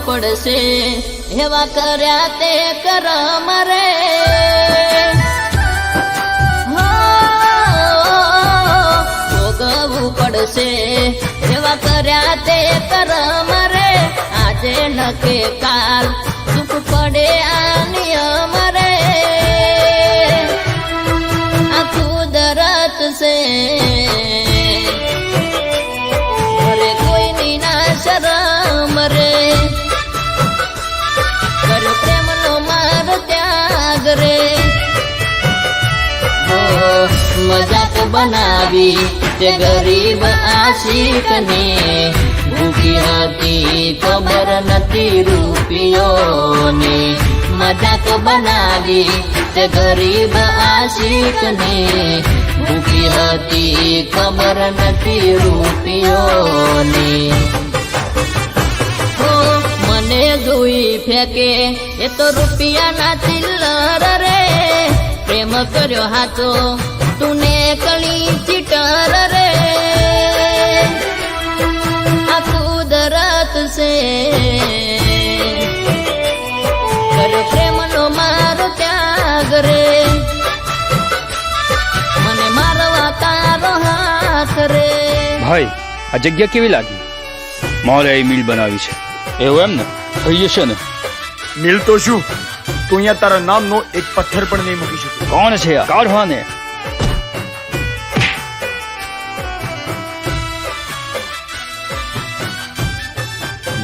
પડશે એવા કર્યા તે કરમ રે ભોગવવું પડશે એવા કર્યા તે કરમ રે આજે નકે કાલ દુઃખ પડે આ નિયમ રે આ કુદરત છે અરે કોઈની ના શરમ રે કર પ્રેમનો માર ત્યાગ રે મજાક બનાવી તે ગરીબ આશિકને ભૂખી હતી ખબર નથી રૂપિયોની મજાક બનાવી તે ગરીબ આશિકને ભૂખી હતી ખબર નથી રૂપિયોની મને જોઈ ફેંકે એ તો રૂપિયાના ચિલ્લર રે પ્રેમ કર્યો હાચો તુને કળી ચીટર રે આ કુદરત છે કર પ્રેમનો મારો ત્યાગ રે મને મારવા તારો હાથ રે ભાઈ આ જગ્યા કેવી લાગી મારે અહીં મિલ બનાવી છે એવું એમ ને થઈ જશે ને મિલ તો શું તું અહીંયા તારા નામનો એક પથ્થર પણ નહીં મૂકી શકે કોણ છે આ કાઢવાને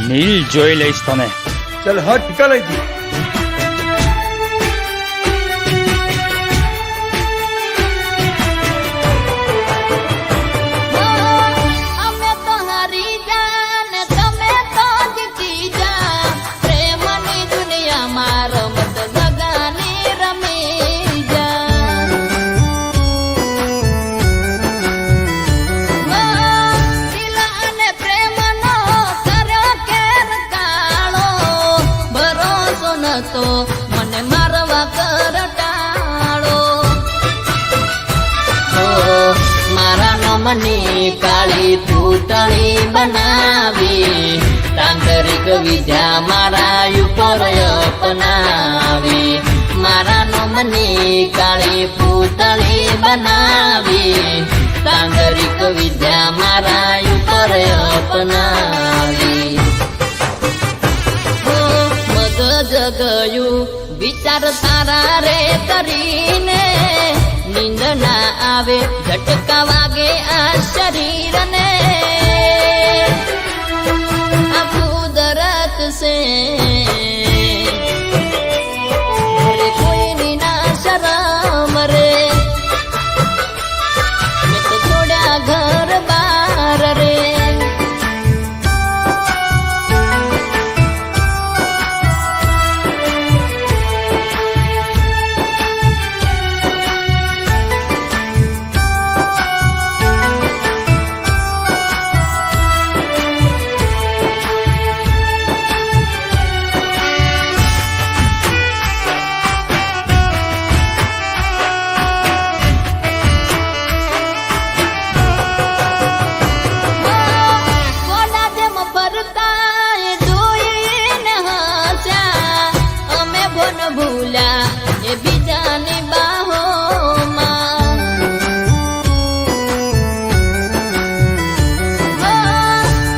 મિલ જોઈ લઈશ તને ચલ હટ ટીકા લઈ દી તો મને મારવા કરટાળો મારા નમની કાળી પૂતળી બનાવી તાંત્રિક વિદ્યા મારા ઉપર અપનાવી મારા નમની કાળી પૂતળી બનાવી તાંત્રિક વિદ્યા મારા ઉપર અપનાવી જગયું વિચાર તારા રે કરીને નીંદ ના આવે ઝટકા વાગે આ શરીરને આ કુદરત છે કોઈની ના શરમ રે મેં તો છોડ્યા ઘર બાર રે ભૂલા એ બીજાની બાહોમાં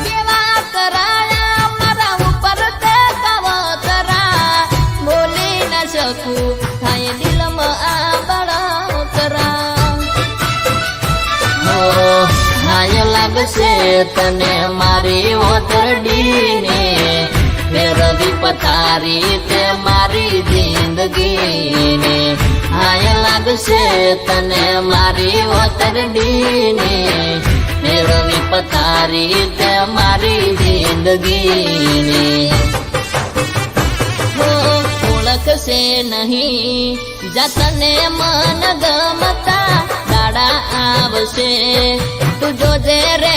કેવા કરાયા મારા ઉપર તે કવતરા બોલી ન શકું થાય દિલમાં આ બળતરા હાય લાગશે તને મારી ઓતરડીને ફેરવી પથારી તે મારી જિંદગીને હાય લાગશે તને મારી ઓતરડીને ફેરવી પથારી તે મારી જિંદગીને ઓળખશે નહીં જતને મન ગમતા દાડા આવશે તું જોજે રે